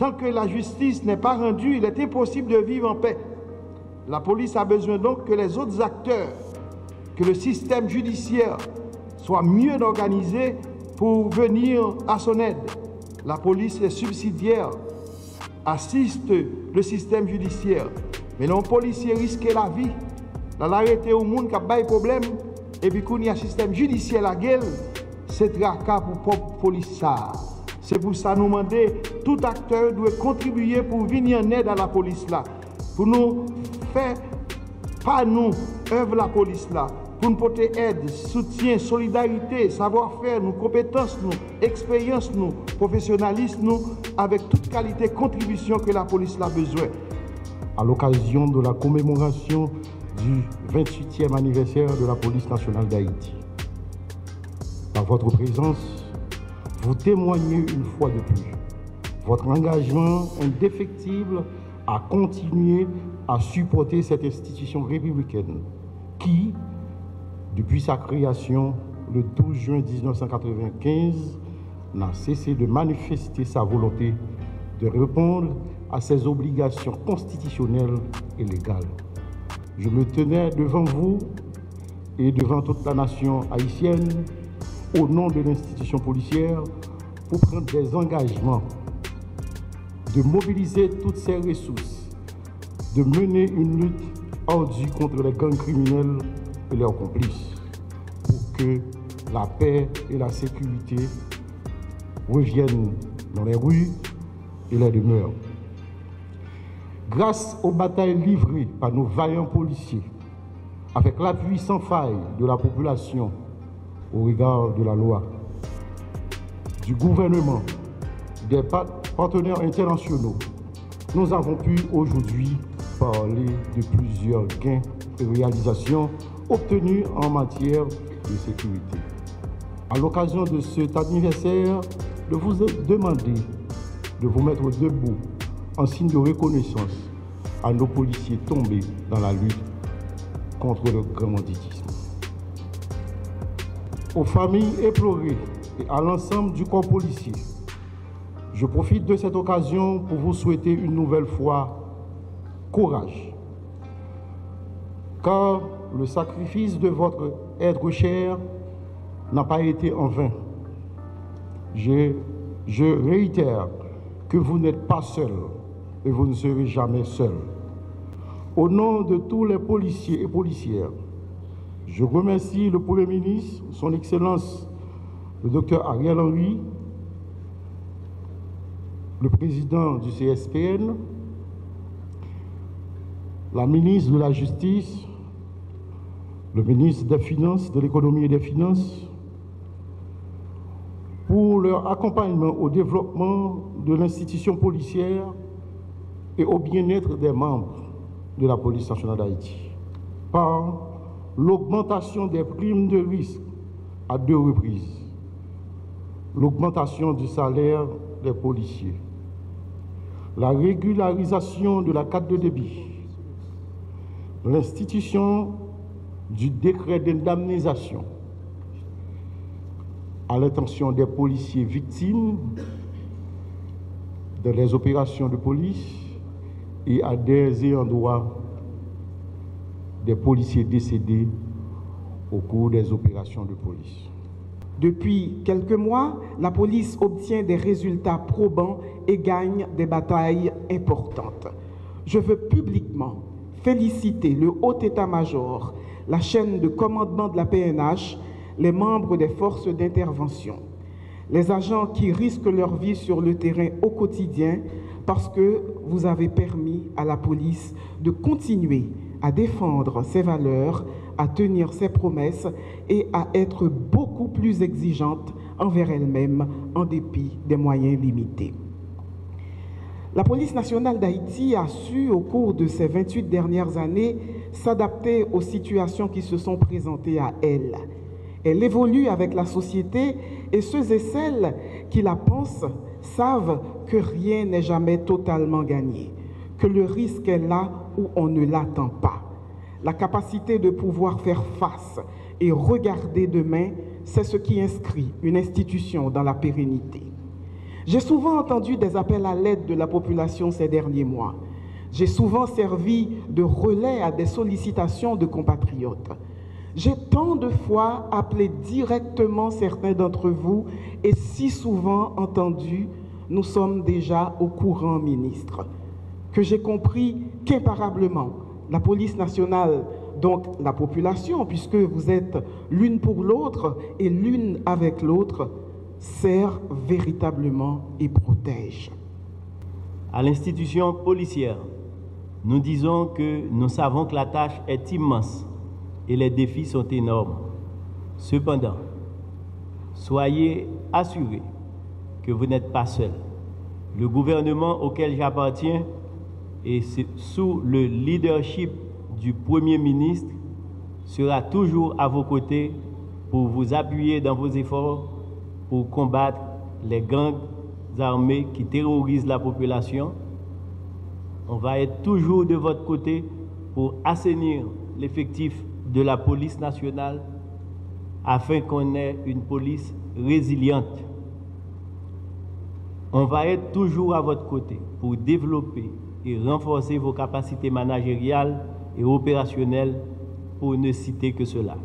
Tant que la justice n'est pas rendue, il est impossible de vivre en paix. La police a besoin donc que les autres acteurs, que le système judiciaire soit mieux organisé pour venir à son aide. La police est subsidiaire, assiste le système judiciaire. Mais les policiers risquent la vie. Là, l'arrêté au monde qui a des problèmes, et puis quand il y a un système judiciaire la gueule, c'est tracas pour propre police. C'est pour ça que nous demandons, tout acteur doit contribuer pour venir en aide à la police là. Pour nous faire, pas nous, œuvre la police là. Pour nous porter aide, soutien, solidarité, savoir-faire, nos compétences, nos expériences, nos professionnalisme, nous, avec toute qualité de contribution que la police a besoin. À l'occasion de la commémoration du 28e anniversaire de la police nationale d'Haïti, par votre présence, vous témoignez une fois de plus votre engagement indéfectible à continuer à supporter cette institution républicaine qui, depuis sa création le 12 juin 1995, n'a cessé de manifester sa volonté de répondre à ses obligations constitutionnelles et légales. Je me tenais devant vous et devant toute la nation haïtienne au nom de l'institution policière pour prendre des engagements, de mobiliser toutes ses ressources, de mener une lutte ardue contre les gangs criminels et leurs complices, pour que la paix et la sécurité reviennent dans les rues et les demeures. Grâce aux batailles livrées par nos vaillants policiers, avec l'appui sans faille de la population au regard de la loi, du gouvernement, des partenaires internationaux, nous avons pu aujourd'hui parler de plusieurs gains et réalisations obtenus en matière de sécurité. À l'occasion de cet anniversaire, de vous demander de vous mettre debout en signe de reconnaissance à nos policiers tombés dans la lutte contre le grand banditisme. Aux familles éplorées et à l'ensemble du corps policier, je profite de cette occasion pour vous souhaiter une nouvelle fois courage, car le sacrifice de votre être cher n'a pas été en vain. Je réitère que vous n'êtes pas seul et vous ne serez jamais seul. Au nom de tous les policiers et policières, je remercie le Premier ministre, son Excellence le Dr Ariel Henry, le président du CSPN, la ministre de la Justice, le ministre des Finances, de l'Économie et des Finances, pour leur accompagnement au développement de l'institution policière et au bien-être des membres de la police nationale d'Haïti, par l'augmentation des primes de risque à 2 reprises, l'augmentation du salaire des policiers, la régularisation de la carte de débit, l'institution du décret d'indemnisation à l'intention des policiers victimes dans les opérations de police et à des ayants droit des policiers décédés au cours des opérations de police. Depuis quelques mois, la police obtient des résultats probants et gagne des batailles importantes. Je veux publiquement féliciter le haut état-major, la chaîne de commandement de la PNH, les membres des forces d'intervention, les agents qui risquent leur vie sur le terrain au quotidien parce que vous avez permis à la police de continuer à défendre ses valeurs, à tenir ses promesses et à être beaucoup plus exigeante envers elle-même en dépit des moyens limités. La police nationale d'Haïti a su, au cours de ces 28 dernières années, s'adapter aux situations qui se sont présentées à elle. Elle évolue avec la société et ceux et celles qui la pensent savent que rien n'est jamais totalement gagné, que le risque est là où on ne l'attend pas. La capacité de pouvoir faire face et regarder demain, c'est ce qui inscrit une institution dans la pérennité. J'ai souvent entendu des appels à l'aide de la population ces derniers mois. J'ai souvent servi de relais à des sollicitations de compatriotes. J'ai tant de fois appelé directement certains d'entre vous et si souvent entendu « nous sommes déjà au courant, ministre », que j'ai compris qu'imparablement, la police nationale, donc la population, puisque vous êtes l'une pour l'autre et l'une avec l'autre, sert véritablement et protège. À l'institution policière, nous disons que nous savons que la tâche est immense et les défis sont énormes. Cependant, soyez assurés que vous n'êtes pas seul. Le gouvernement auquel j'appartiens et sous le leadership du Premier ministre sera toujours à vos côtés pour vous appuyer dans vos efforts pour combattre les gangs armés qui terrorisent la population. On va être toujours de votre côté pour assainir l'effectif de la police nationale afin qu'on ait une police résiliente. On va être toujours à votre côté pour développer et renforcer vos capacités managériales et opérationnelles, pour ne citer que cela.